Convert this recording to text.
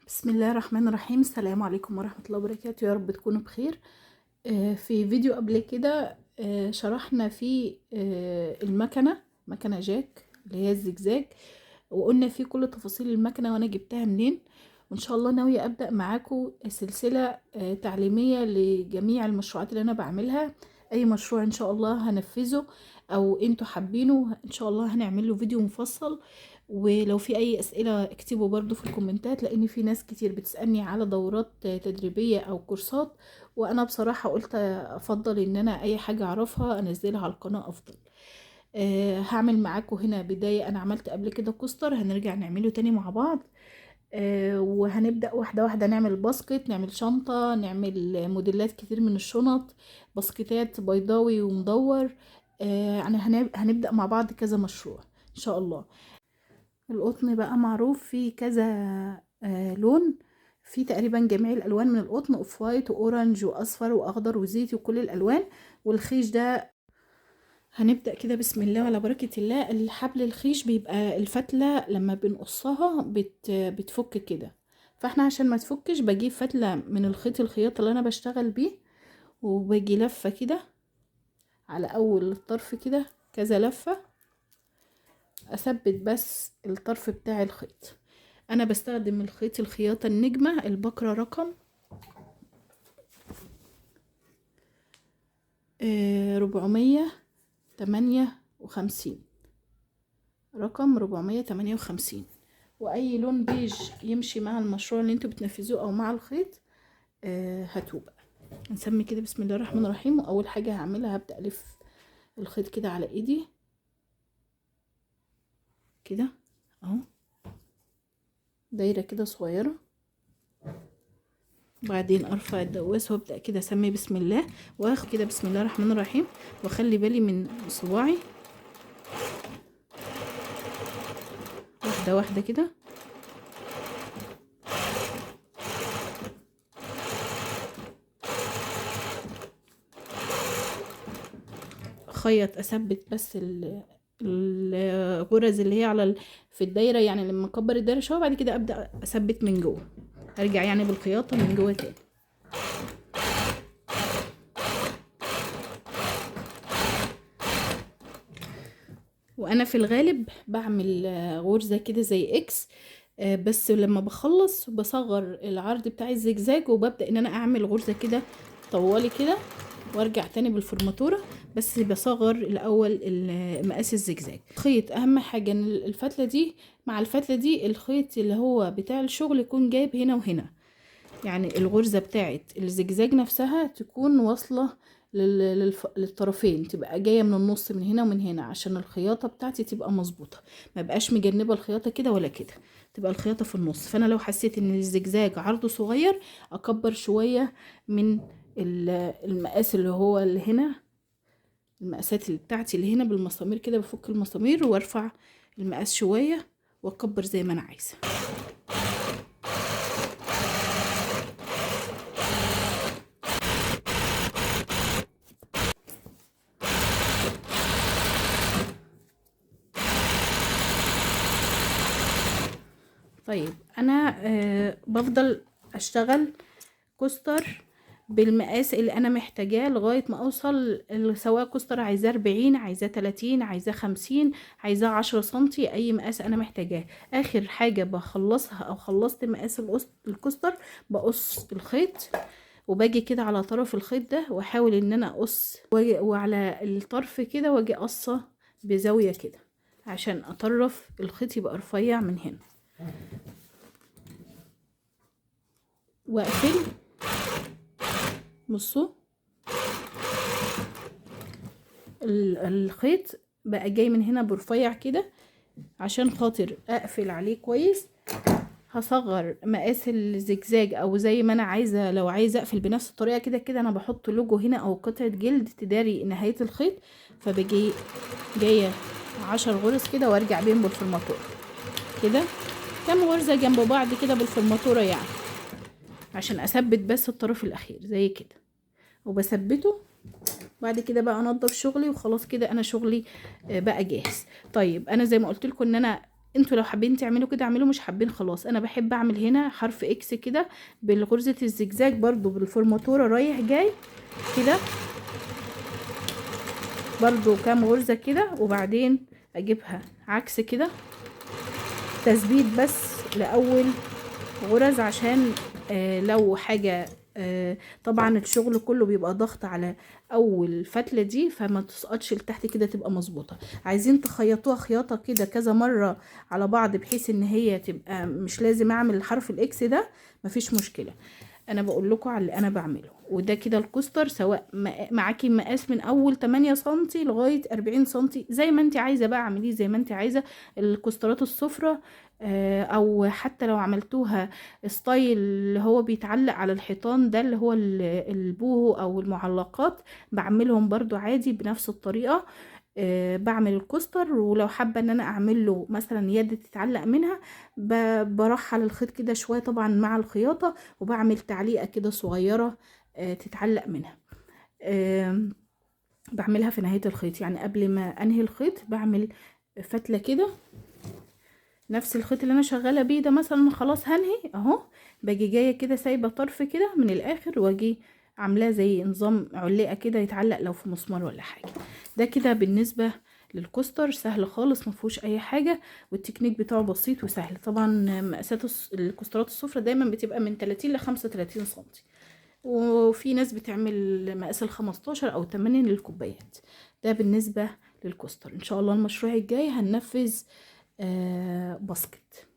بسم الله الرحمن الرحيم. السلام عليكم ورحمة الله وبركاته، يا رب تكونوا بخير. في فيديو قبل كده شرحنا فيه مكنة جاك اللي هي الزجزاج، وقلنا فيه كل تفاصيل المكنة وانا جبتها منين. وان شاء الله ناوية ابدأ معاكم سلسلة تعليمية لجميع المشروعات اللي انا بعملها. اي مشروع ان شاء الله هنفذه او انتوا حابينه ان شاء الله هنعمل له فيديو مفصل. ولو في اي اسئله اكتبوا برضو في الكومنتات، لان في ناس كتير بتسالني على دورات تدريبيه او كورسات، وانا بصراحه قلت افضل ان انا اي حاجه اعرفها انزلها على القناه افضل. هعمل معاكم هنا بدايه. انا عملت قبل كده كوستر، هنرجع نعمله تاني مع بعض. وهنبدا واحده واحده، نعمل باسكت، نعمل شنطه، نعمل موديلات كتير من الشنط، باسكتات بيضاوي ومدور. يعني هنبدا مع بعض كذا مشروع ان شاء الله. القطن بقى معروف فيه كذا لون، في تقريبا جميع الالوان من القطن، اوف وايت واورنج واصفر واخضر وزيتي وكل الالوان. والخيش ده هنبدأ كده بسم الله وعلى بركة الله. الحبل الخيش بيبقى الفتلة لما بنقصها بتفك كده، فاحنا عشان ما تفكش بجيب فتلة من الخيط الخياطة اللي انا بشتغل بيه، وباجي لفة كده على اول الطرف كده كذا لفة، اثبت بس الطرف بتاع الخيط. انا بستخدم الخيط الخياطة النجمة البكرة رقم 458، رقم 458. واي لون بيج يمشي مع المشروع اللي انتوا بتنفذوه او مع الخيط هاتوه بقى. نسمي كده بسم الله الرحمن الرحيم. واول حاجة هعملها هبدأ الف الخيط كده على ايدي كده اهو، دايرة كده صغيرة. وبعدين ارفع الدواس وابدأ كده اسمي بسم الله، واخد كده بسم الله الرحمن الرحيم، واخلي بالي من صباعي واحدة واحدة كده. اخيط اثبت بس الغرز اللي هي في الدايره، يعني لما اكبر الدايره شويه بعد كده ابدا اثبت من جوه، ارجع يعني بالخياطه من جوه تاني. وانا في الغالب بعمل غرزه كده زي اكس، بس لما بخلص بصغر العرض بتاع الزجزاج وببدا ان انا اعمل غرزه كده طوالي كده، وارجع تاني بالفرماتوره، بس بصغر الاول مقاس الزجزاج. خيط اهم حاجه ان الفتله دي مع الفتله دي الخيط اللي هو بتاع الشغل يكون جايب هنا وهنا، يعني الغرزه بتاعت الزجزاج نفسها تكون واصله للطرفين، تبقى جايه من النص من هنا ومن هنا، عشان الخياطه بتاعتي تبقى مظبوطه، ما بقاش مجنبه الخياطه كده ولا كده، تبقى الخياطه في النص. فانا لو حسيت ان الزجزاج عرضه صغير اكبر شويه من المقاس اللي هو اللي هنا، المقاسات اللي بتاعتي اللي هنا بالمسامير كده، بفك المسامير وارفع المقاس شويه واكبر زي ما انا عايزه. طيب انا بفضل اشتغل كوستر بالمقاس اللي انا محتاجاه لغايه ما اوصل، سواء كوستر عايزاه 40 عايزاه 30 عايزاه 50 عايزاه 10 سنتي، اي مقاس انا محتاجاه. اخر حاجه بخلصها او خلصت مقاس الكوستر بقص الخيط، وباجي كده على طرف الخيط ده واحاول ان انا اقص وعلى الطرف كده واجي قصه بزاويه كده عشان اطرف الخيط يبقى رفيع من هنا، واقفل. بصوا الخيط بقى جاي من هنا برفيع كده، عشان خاطر اقفل عليه كويس هصغر مقاس الزجزاج او زي ما انا عايزه. لو عايزه اقفل بنفس الطريقه كده كده انا بحط لوجو هنا او قطعه جلد تداري نهايه الخيط، فبجي جايه 10 غرز كده وارجع بيهم بالفرماتوره كده، كام غرزه جنب بعض كده بالفرماتوره يعني، عشان اثبت بس الطرف الاخير زي كده، وبثبته. بعد كده بقى انضف شغلي وخلاص كده انا شغلي بقى جاهز. طيب انا زي ما قلت لكم ان انا انتوا لو حابين تعملوا كده اعملوا، مش حابين خلاص. انا بحب اعمل هنا حرف اكس كده بالغرزة الزجزاج برضو بالفرماتورة رايح جاي كده، برضو كام غرزة كده، وبعدين اجيبها عكس كده تثبيت بس لاول غرز، عشان لو حاجة طبعا الشغل كله بيبقى ضغط على اول فتلة دي، فما تسقطش لتحت كده، تبقى مظبوطة. عايزين تخيطوها خياطة كده كذا مرة على بعض بحيث ان هي تبقى مش لازم اعمل حرف الاكس ده، مفيش مشكلة. انا بقول لكم على اللي انا بعمله. وده كده الكوستر، سواء معاكي مقاس من اول 8 سنتي لغاية 40 سنتي زي ما انت عايزة بقى، اعمليه زي ما انت عايزة. الكوسترات السفرة او حتى لو عملتوها ستايل اللي هو بيتعلق على الحيطان ده، اللي هو البوهو او المعلقات، بعملهم برضو عادي بنفس الطريقة. بعمل الكوستر، ولو حابة ان انا اعمل له مثلا يد تتعلق منها، برحل الخيط كده شوية طبعا مع الخياطة، وبعمل تعليقة كده صغيرة تتعلق منها. بعملها في نهاية الخيط، يعني قبل ما انهي الخيط بعمل فتلة كده، نفس الخيط اللي انا شغاله بيه ده مثلا خلاص هنهي اهو، باجي جايه كده سايبه طرف كده من الاخر، واجي عاملاه زي نظام علقه كده يتعلق لو في مسمار ولا حاجه. ده كده بالنسبه للكوستر، سهل خالص، ما فيهوش اي حاجه، والتكنيك بتاعه بسيط وسهل. طبعا مقاسات الكوسترات السفرة دايما بتبقى من 30 ل 35 سنتي، وفي ناس بتعمل مقاس ال 15 او 8 للكوبايات. ده بالنسبه للكوستر. ان شاء الله المشروع الجاي هننفذ باسكت.